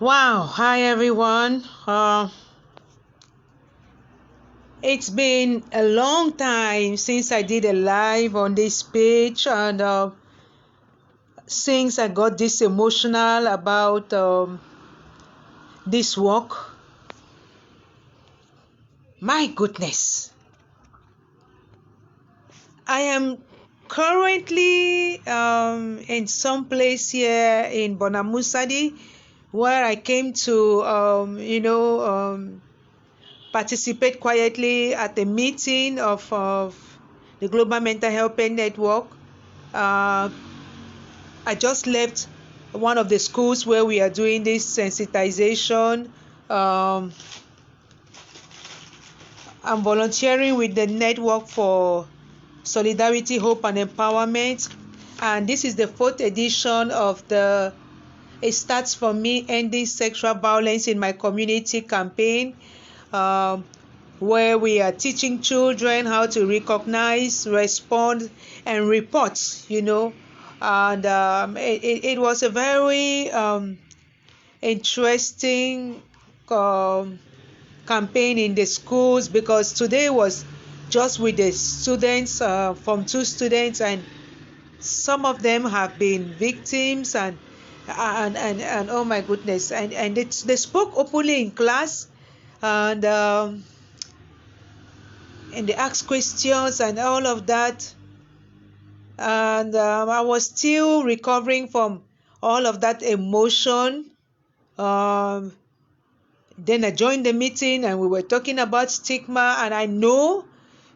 Wow, hi everyone. It's been a long time since I did a live on this page, and since I got this emotional about this work, my goodness, I am currently in some place here in Bonamusadi where I came to, participate quietly at a meeting of the Global Mental Health Network. Uh, I just left one of the schools where we are doing this sensitization. Um, I'm volunteering with the Network for Solidarity, Hope and Empowerment. And this is the 4th edition of the It Starts For Me Ending Sexual Violence in My Community campaign. Where we are teaching children how to recognize, respond, and report, And it was a very interesting campaign in the schools, because today was just with the students, from 2 students, and some of them have been victims, and oh my goodness, and they spoke openly in class, and they asked questions and all of that. And I was still recovering from all of that emotion. Um, then I joined the meeting and we were talking about stigma. And I know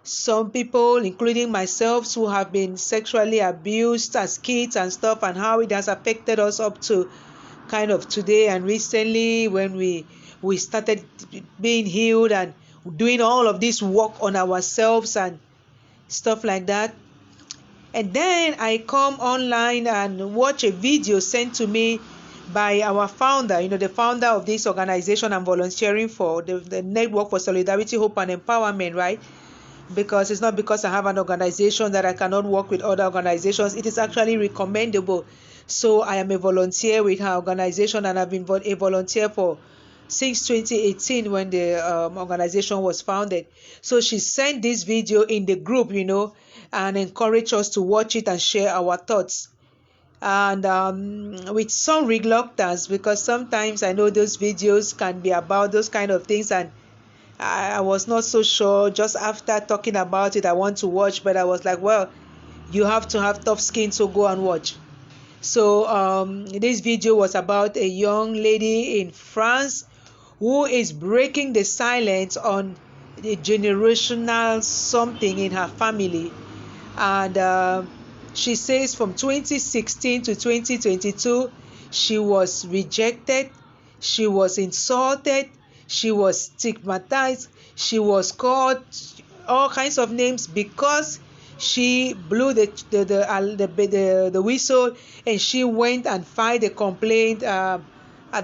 some people, including myself, who have been sexually abused as kids and stuff, and how it has affected us up to kind of today and recently, when we started being healed and doing all of this work on ourselves and stuff like that. And then I come online and watch a video sent to me by our founder, the founder of this organization I'm volunteering for, the Network for Solidarity, Hope and Empowerment, right? Because it's not because I have an organization that I cannot work with other organizations. It is actually recommendable. So I am a volunteer with her organization, and I've been a volunteer since 2018, when the organization was founded. So she sent this video in the group, and encouraged us to watch it and share our thoughts. And with some reluctance, because sometimes I know those videos can be about those kind of things, and I was not so sure. Just after talking about it, I want to watch, but I was like, well, you have to have tough skin to go and watch. So this video was about a young lady in France who is breaking the silence on the generational something in her family. And she says from 2016 to 2022, she was rejected, she was insulted, she was stigmatized, she was called all kinds of names because she blew the whistle, and she went and filed a complaint at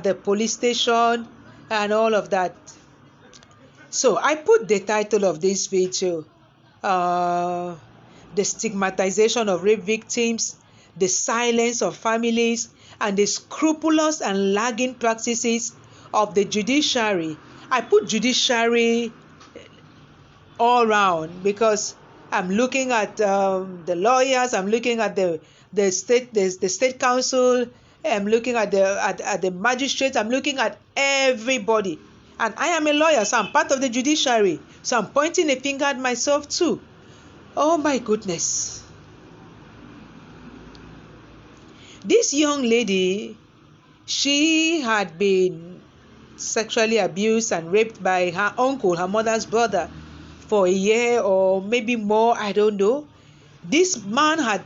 the police station and all of that. So I put the title of this video, uh, the stigmatization of rape victims, the silence of families, and the scrupulous and lagging practices of the judiciary. I put judiciary all round because I'm looking at the lawyers, I'm looking at the state council, I'm looking at the magistrates, I'm looking at everybody. And I am a lawyer, so I'm part of the judiciary. So I'm pointing a finger at myself too. Oh my goodness. This young lady, she had been sexually abused and raped by her uncle, her mother's brother, for a year or maybe more, I don't know. This man had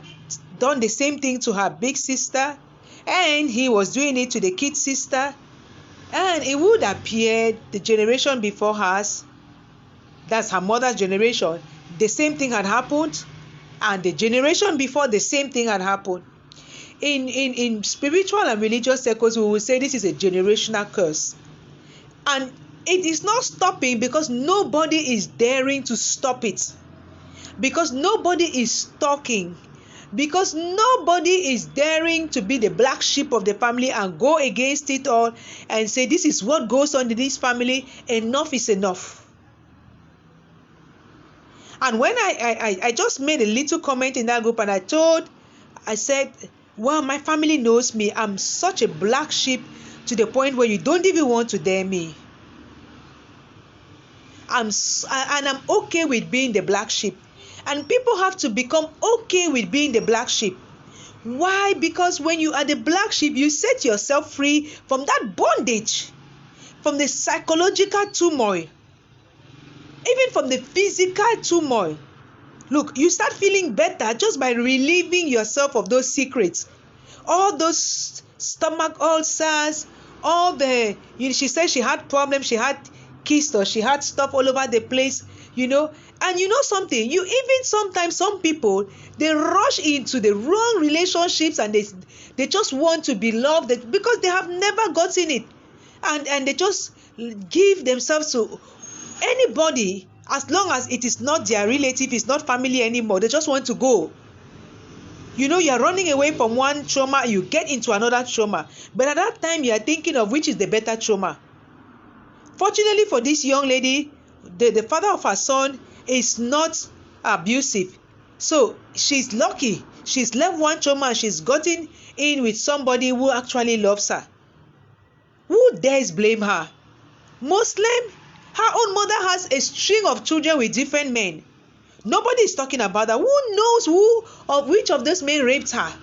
done the same thing to her big sister, and he was doing it to the kid sister. And it would appear the generation before hers, that's her mother's generation, the same thing had happened, and the generation before, the same thing had happened. In spiritual and religious circles, we will say this is a generational curse. And it is not stopping because nobody is daring to stop it. Because nobody is talking. because nobody is daring to be the black sheep of the family and go against it all and say this is what goes on in this family. Enough is enough. And when I just made a little comment in that group, and I said, well, my family knows me. I'm such a black sheep to the point where you don't even want to dare me. And I'm okay with being the black sheep. And people have to become okay with being the black sheep. Why? Because when you are the black sheep, you set yourself free from that bondage, from the psychological turmoil, even from the physical turmoil. Look, you start feeling better just by relieving yourself of those secrets. All those stomach ulcers, she said she had problems, she had cysts, or she had stuff all over the place, And you know something, sometimes some people, they rush into the wrong relationships and they just want to be loved because they have never gotten it. And they just give themselves to anybody as long as it is not their relative, it's not family anymore. They just want to go. You're running away from one trauma, you get into another trauma. But at that time, you are thinking of which is the better trauma. Fortunately for this young lady, the father of her son is not abusive. So she's lucky. She's left one trauma and she's gotten in with somebody who actually loves her. Who dares blame her? Muslim? Her own mother has a string of children with different men. Nobody is talking about that. Who knows which of those men raped her?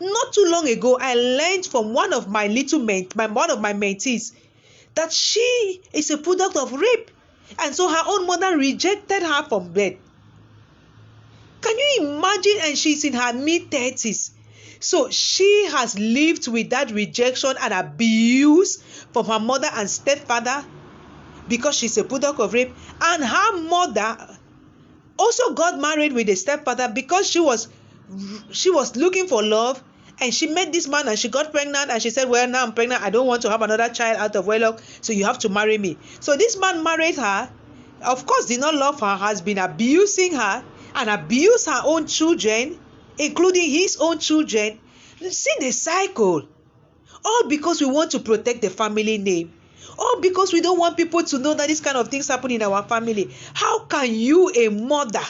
Not too long ago, I learned from one of my mentees that she is a product of rape, and so her own mother rejected her from birth. Can you imagine? And she's in her mid-30s. So she has lived with that rejection and abuse from her mother and stepfather because she's a product of rape. And her mother also got married with a stepfather because she was looking for love, and she met this man and she got pregnant, and she said, well, now I'm pregnant, I don't want to have another child out of wedlock, so you have to marry me. So this man married her, of course did not love her, has been abusing her and abused her own children, including his own children. See the cycle. All because we want to protect the family name. All because we don't want people to know that this kind of things happen in our family. How can you, a mother,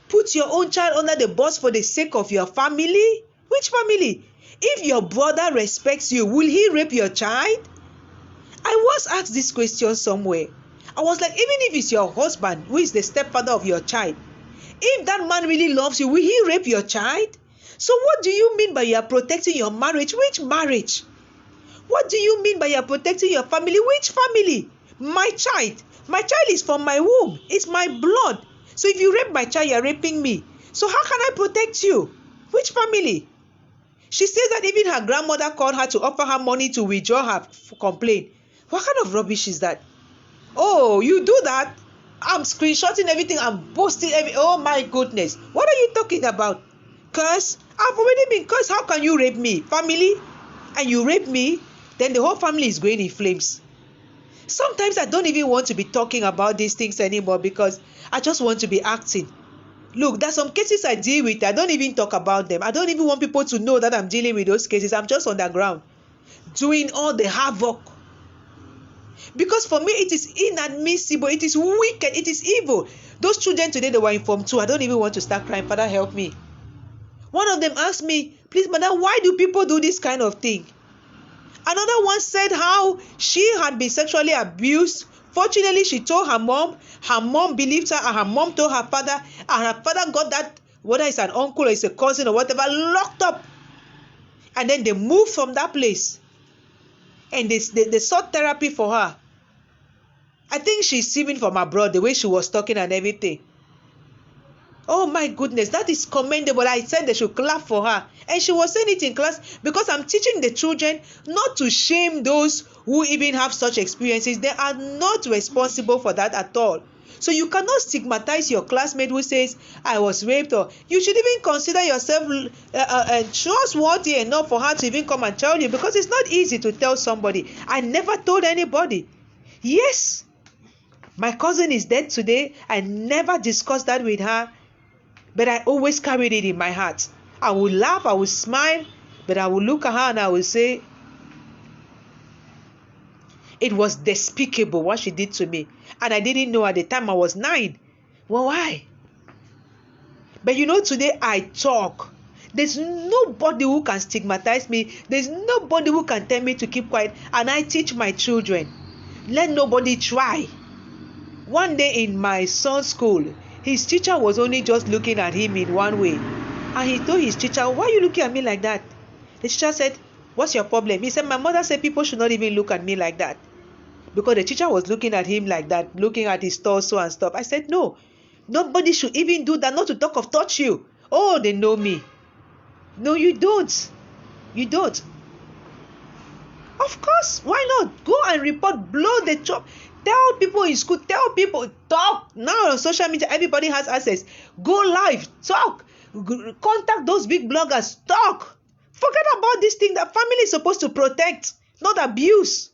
put your own child under the bus for the sake of your family? Which family? If your brother respects you, will he rape your child? I was asked this question somewhere. I was like, even if it's your husband who is the stepfather of your child, if that man really loves you, will he rape your child? So what do you mean by you are protecting your marriage? Which marriage? What do you mean by you are protecting your family? Which family? My child. My child is from my womb. It's my blood. So if you rape my child, you are raping me. So how can I protect you? Which family? She says that even her grandmother called her to offer her money to withdraw her complaint. What kind of rubbish is that? Oh, you do that? I'm screenshotting everything. I'm posting everything. Oh my goodness. What are you talking about? Curse? I've already been cursed. How can you rape me? Family? And you rape me? Then the whole family is going in flames. Sometimes I don't even want to be talking about these things anymore because I just want to be acting. Look, there's some cases I deal with. I don't even talk about them. I don't even want people to know that I'm dealing with those cases. I'm just on the ground doing all the havoc. Because for me, it is inadmissible. It is wicked. It is evil. Those children today, they were informed too. I don't even want to start crying. Father, help me. One of them asked me, please, madam, why do people do this kind of thing? Another one said how she had been sexually abused. Fortunately, she told her mom. Her mom believed her, and her mom told her father. And her father got that, whether it's an uncle or it's a cousin or whatever, locked up. And then they moved from that place. And they sought therapy for her. I think she's receiving from abroad, the way she was talking and everything. Oh my goodness, that is commendable. I said they should clap for her. And she was saying it in class because I'm teaching the children not to shame those who even have such experiences. They are not responsible for that at all. So you cannot stigmatize your classmate who says, I was raped. Or you should even consider yourself trustworthy enough for her to even come and tell you, because it's not easy to tell somebody. I never told anybody. Yes, my cousin is dead today. I never discussed that with her. But I always carried it in my heart. I would laugh, I would smile, but I would look at her and I would say, it was despicable what she did to me. And I didn't know at the time. I was 9. Well, why? But today I talk. There's nobody who can stigmatize me. There's nobody who can tell me to keep quiet. And I teach my children, let nobody try. One day in my son's school, his teacher was only just looking at him in one way. And he told his teacher, why are you looking at me like that? The teacher said, what's your problem? He said, my mother said people should not even look at me like that. Because the teacher was looking at him like that, looking at his torso and stuff. I said, no, nobody should even do that, not to talk of touch you. Oh, they know me. No, you don't. You don't. Of course, why not? Go and report, blow the top. Tell people in school, tell people, talk. Now on social media, everybody has access. Go live, talk. Contact those big bloggers, talk. Forget about this thing that family is supposed to protect, not abuse.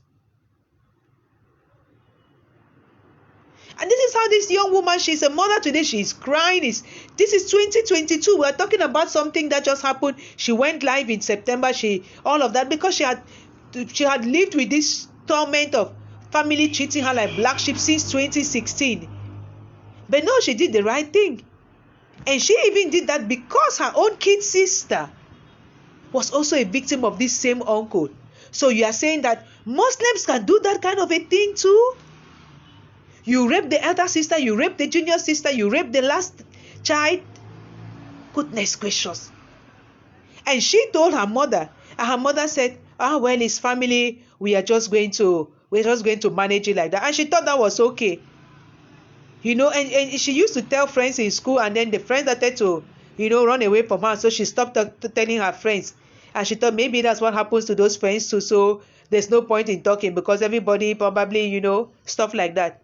And this is how this young woman, she's a mother today, she's crying. This is 2022. We're talking about something that just happened. She went live in September, all of that, because she had lived with this torment of family treating her like black sheep since 2016. But no, she did the right thing. And she even did that because her own kid sister was also a victim of this same uncle. So you are saying that Muslims can do that kind of a thing too? You rape the elder sister, you rape the junior sister, you rape the last child. Goodness gracious. And she told her mother, and her mother said, well, it's family, we're just going to manage it like that. And she thought that was okay. And she used to tell friends in school, and then the friends started to, run away from her. So she stopped telling her friends. And she thought maybe that's what happens to those friends too. So there's no point in talking because everybody probably, stuff like that.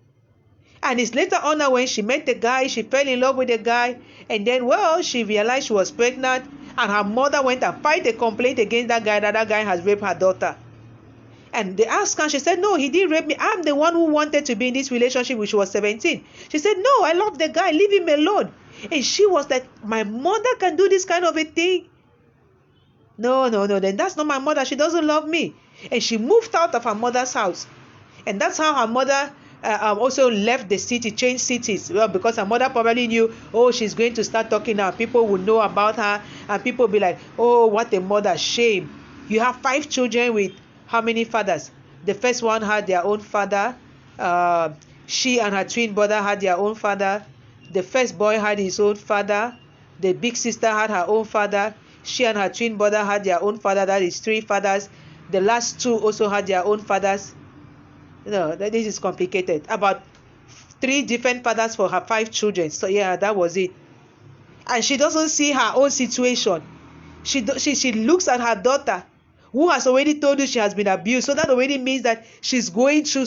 And it's later on now when she met the guy, she fell in love with the guy. And then, she realized she was pregnant. And her mother went and filed a complaint against that guy has raped her daughter. And they asked her, she said, no, he didn't rape me. I'm the one who wanted to be in this relationship when she was 17. She said, no, I love the guy, leave him alone. And she was like, my mother can do this kind of a thing? No, then that's not my mother. She doesn't love me. And she moved out of her mother's house. And that's how her mother also left the city, changed cities. Well, because her mother probably knew, she's going to start talking now. People will know about her, and people will be like, what a mother, shame. You have 5 children with how many fathers? The first one had their own father. She and her twin brother had their own father. The first boy had his own father. The big sister had her own father. She and her twin brother had their own father. That is 3 fathers. The last 2 also had their own fathers. No, this is complicated. About 3 different fathers for her 5 children. So yeah, that was it. And she doesn't see her own situation. She looks at her daughter, who has already told you she has been abused. So that already means that she's going through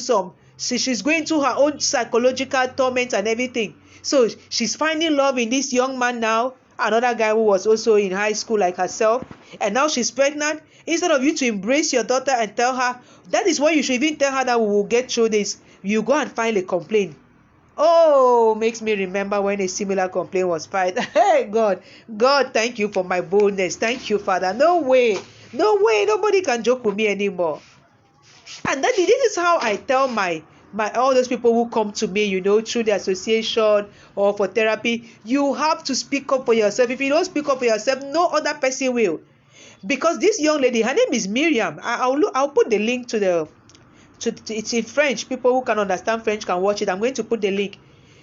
she's going through her own psychological torment and everything. So she's finding love in this young man now, another guy who was also in high school like herself. And now she's pregnant. Instead of you to embrace your daughter and tell her, that is why you should even tell her that we will get through this. You go and file a complaint. Makes me remember when a similar complaint was filed. Hey, God, thank you for my boldness. Thank you, Father. No way, nobody can joke with me anymore. And this is how I tell my all those people who come to me, through the association or for therapy. You have to speak up for yourself. If you don't speak up for yourself, no other person will. Because this young lady, her name is Miriam. I'll put the link to it's in French. People who can understand French can watch it. I'm going to put the link.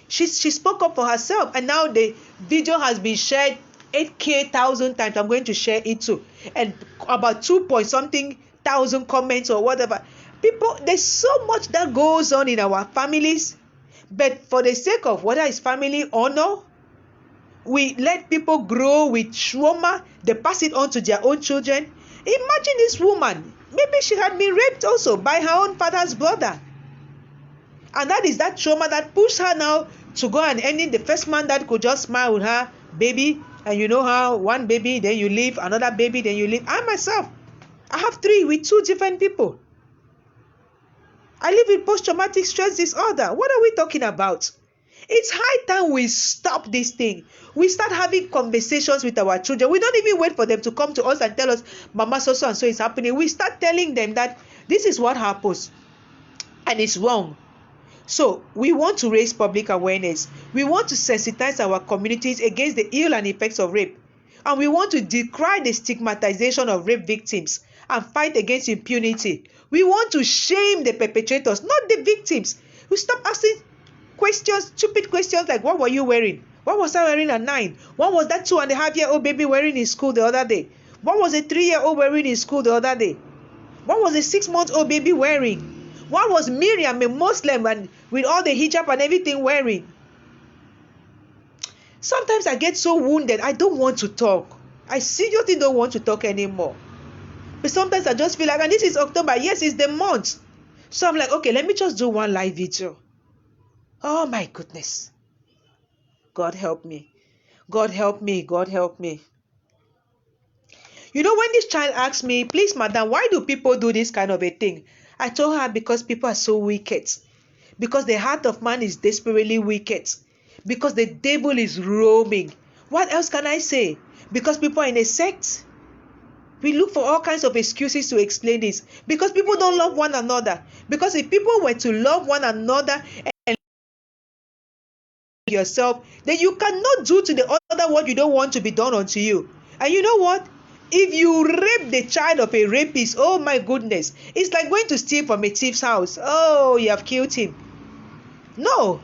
She spoke up for herself, and now the video has been shared 8,000 times. I'm going to share it too, and about 2,000 comments or whatever. People, there's so much that goes on in our families, but for the sake of whether it's family honor, we let people grow with trauma. They pass it on to their own children. Imagine this woman. Maybe she had been raped also by her own father's brother. And that is that trauma that pushed her now to go and end in the first man that could just smile with her baby. And you know how one baby, then you leave, another baby, then you leave. I myself, I have 3 with 2 different people. I live with post-traumatic stress disorder. What are we talking about? It's high time we stop this thing. We start having conversations with our children. We don't even wait for them to come to us and tell us, Mama, so and so is happening. We start telling them that this is what happens and it's wrong. So we want to raise public awareness. We want to sensitize our communities against the ill and effects of rape. And we want to decry the stigmatization of rape victims and fight against impunity. We want to shame the perpetrators, not the victims. We stop asking questions, stupid questions like, what were you wearing? What was I wearing at 9? What was that 2.5-year-old baby wearing in school the other day? What was a 3-year-old wearing in school the other day? What was a 6-month-old baby wearing? What was Miriam, a Muslim, and with all the hijab and everything wearing? Sometimes I get so wounded, I don't want to talk. I seriously don't want to talk anymore. But sometimes I just feel like, and this is October, yes, it's the month. So I'm like, okay, let me just do one live video. Oh my goodness. God help me. God help me. God help me. You know, when this child asked me, please, madam, why do people do this kind of a thing? I told her, because people are so wicked. Because the heart of man is desperately wicked. Because the devil is roaming. What else can I say? Because people are in a sect. We look for all kinds of excuses to explain this. Because people don't love one another. Because if people were to love one another and yourself, then you cannot do to the other what you don't want to be done unto you. And you know what? If you rape the child of a rapist, oh my goodness, it's like going to steal from a thief's house. Oh, you have killed him. No.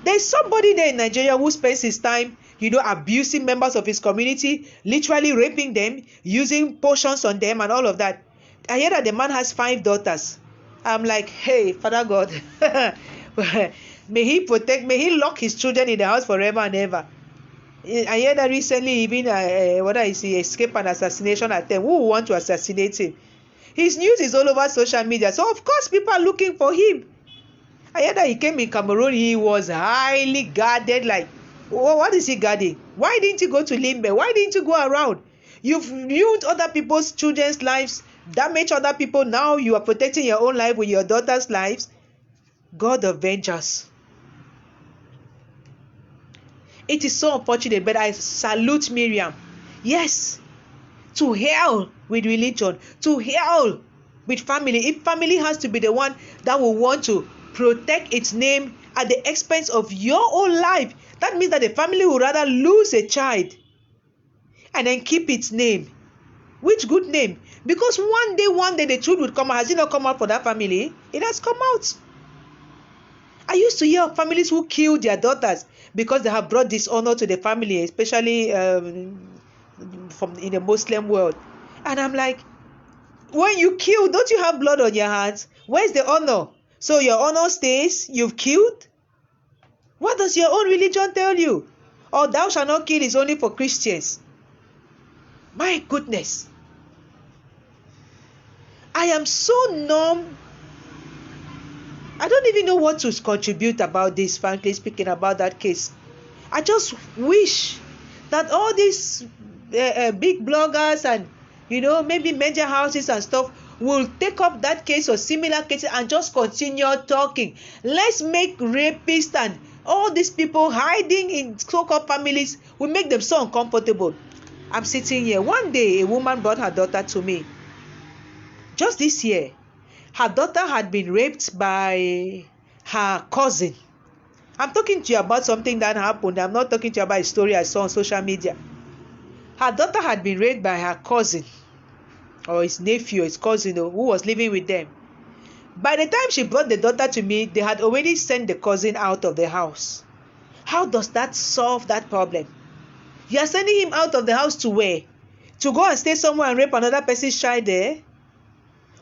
There's somebody there in Nigeria who spends his time, abusing members of his community, literally raping them, using potions on them and all of that. I hear that the man has 5 daughters. I'm like, hey, Father God, may he lock his children in the house forever and ever. I heard that recently even he escaped an assassination attempt. Who want to assassinate him? His news is all over social media, so of course people are looking for him. I heard that he came in Cameroon. He was highly guarded. Like, what is he guarding? Why didn't you go to Limbe? Why didn't you go around? You've ruined other people's children's lives, damaged other people. Now you are protecting your own life with your daughter's lives. God of vengeance. It is so unfortunate, but I salute Miriam. Yes, to hell with religion, to hell with family. If family has to be the one that will want to protect its name at the expense of your own life, that means that the family would rather lose a child and then keep its name. Which good name? Because one day the truth would come out. Has it not come out for that family? It has come out. I used to hear of families who killed their daughters because they have brought dishonor to the family, especially from in the Muslim world. And I'm like, when you kill, don't you have blood on your hands? Where's the honor? So your honor stays, you've killed? What does your own religion tell you? Or thou shalt not kill is only for Christians. My goodness. I am so numb. I don't even know what to contribute about this, frankly speaking, about that case. I just wish that all these big bloggers and, maybe media houses and stuff will take up that case or similar cases and just continue talking. Let's make rapists and all these people hiding in so-called families, will make them so uncomfortable. I'm sitting here. One day, a woman brought her daughter to me. Just this year. Her daughter had been raped by her cousin. I'm talking to you about something that happened. I'm not talking to you about a story I saw on social media. Her daughter had been raped by her cousin, or his nephew, his cousin, who was living with them. By the time she brought the daughter to me, they had already sent the cousin out of the house. How does that solve that problem? You are sending him out of the house to where? To go and stay somewhere and rape another person's child there?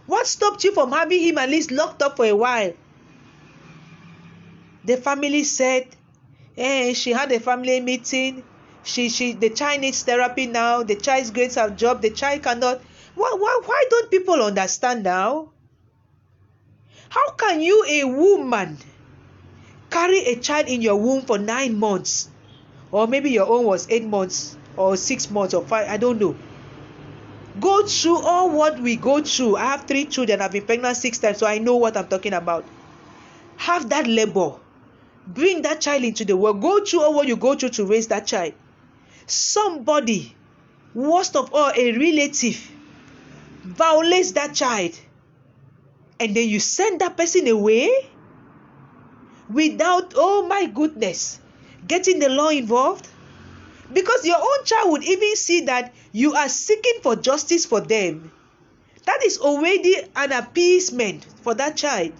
What stopped you from having him at least locked up for a while? The family said, she had a family meeting. The child needs therapy now. The child's grades have dropped. The child cannot. Why don't people understand now? How can you, a woman, carry a child in your womb for 9 months? Or maybe your own was 8 months or 6 months or 5, I don't know. Go through all what we go through. I have 3 children. I've been pregnant 6 times, so I know what I'm talking about. Have that labor. bring that child into the world, go through all what you go through to raise that child. Somebody, worst of all, a relative, violates that child, and then you send that person away without, oh my goodness, getting the law involved. Because your own child would even see that you are seeking for justice for them. That is already an appeasement for that child.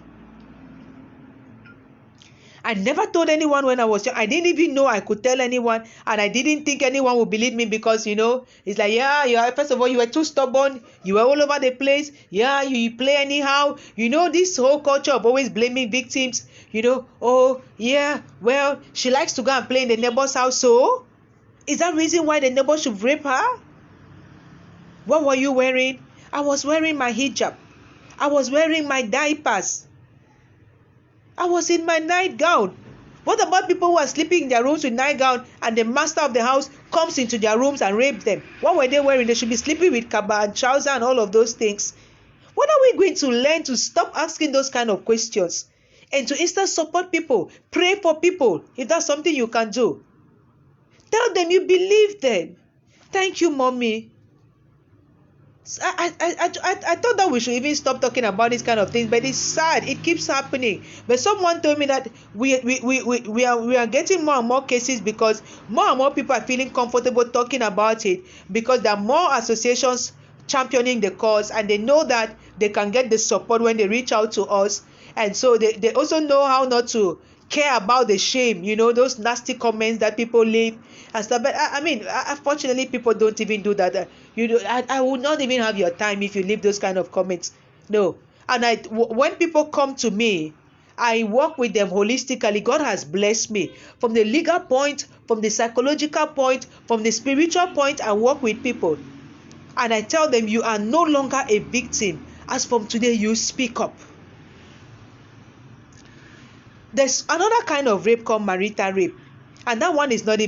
I never told anyone when I was young. I didn't even know I could tell anyone, and I didn't think anyone would believe me because, it's like, first of all, you were too stubborn. You were all over the place. Yeah, you play anyhow. This whole culture of always blaming victims. Oh, yeah, well, she likes to go and play in the neighbor's house, so is that reason why the neighbor should rape her? What were you wearing? I was wearing my hijab. I was wearing my diapers. I was in my nightgown. What about people who are sleeping in their rooms with nightgown and the master of the house comes into their rooms and rapes them? What were they wearing? They should be sleeping with kaba and trouser and all of those things. When are we going to learn to stop asking those kind of questions and to instead support people, pray for people if that's something you can do? Tell them you believe them. Thank you, mommy. I thought that we should even stop talking about these kind of things, but it's sad. It keeps happening. But someone told me that we are getting more and more cases because more and more people are feeling comfortable talking about it because there are more associations championing the cause, and they know that they can get the support when they reach out to us, and so they also know how not to care about the shame, those nasty comments that people leave and stuff. But unfortunately, people don't even do that. I would not even have your time if you leave those kind of comments. No. And when people come to me, I work with them holistically. God has blessed me from the legal point, from the psychological point, from the spiritual point. I work with people, and I tell them you are no longer a victim. As from today, you speak up. There's another kind of rape called marital rape, and that one is not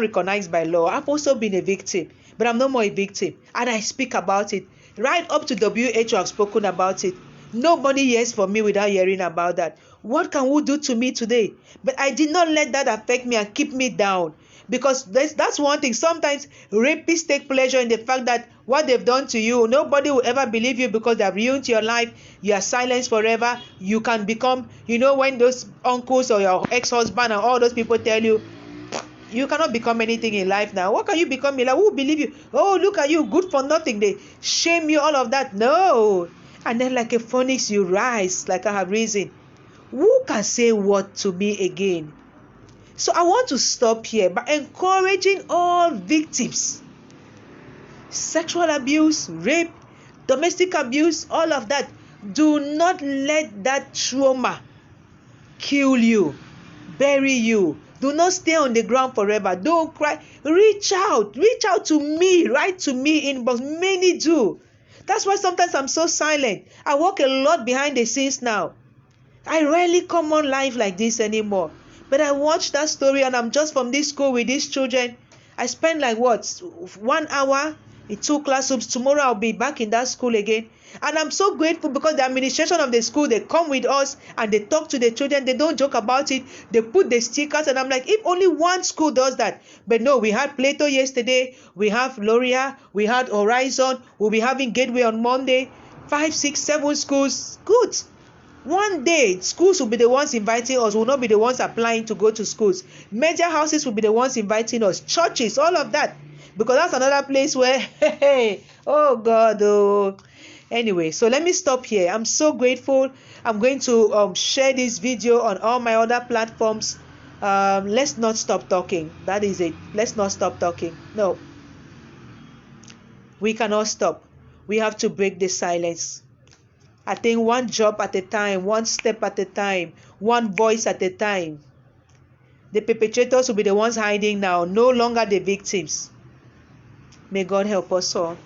recognized by law. I've also been a victim, but I'm no more a victim, and I speak about it. Right up to WHO, I've spoken about it. Nobody hears from me without hearing about that. What can we do to me today? But I did not let that affect me and keep me down, because that's one thing. Sometimes rapists take pleasure in the fact that what they've done to you, nobody will ever believe you because they've ruined your life. You are silenced forever. You can become, when those uncles or your ex-husband and all those people tell you, you cannot become anything in life now. What can you become in life? Who will believe you? Oh, look at you, good for nothing. They shame you, all of that. No. And then like a phoenix, you rise like I have risen. Who can say what to me again? So I want to stop here by encouraging all victims. Sexual abuse, rape, domestic abuse, all of that. Do not let that trauma kill you, bury you. Do not stay on the ground forever. Don't cry. Reach out to me. Write to me inbox. Many do. That's why sometimes I'm so silent. I work a lot behind the scenes now. I rarely come on live like this anymore. But I watched that story, and I'm just from this school with these children. I spend 1 hour in 2 classrooms. Tomorrow I'll be back in that school again. And I'm so grateful because the administration of the school, they come with us and they talk to the children. They don't joke about it. They put the stickers, and I'm like, if only one school does that. But no, we had Plato yesterday. We have Loria. We had Horizon. We'll be having Gateway on Monday. 5, 6, 7 schools. Good. One day, schools will be the ones inviting us. Will not be the ones applying to go to schools. Major houses will be the ones inviting us. Churches, all of that. Because that's another place where, hey, oh God, oh. Anyway, so let me stop here. I'm so grateful. I'm going to share this video on all my other platforms. Let's not stop talking. That is it. Let's not stop talking. No. We cannot stop. We have to break the silence. I think one job at a time, one step at a time, one voice at a time. The perpetrators will be the ones hiding now, no longer the victims. May God help us all.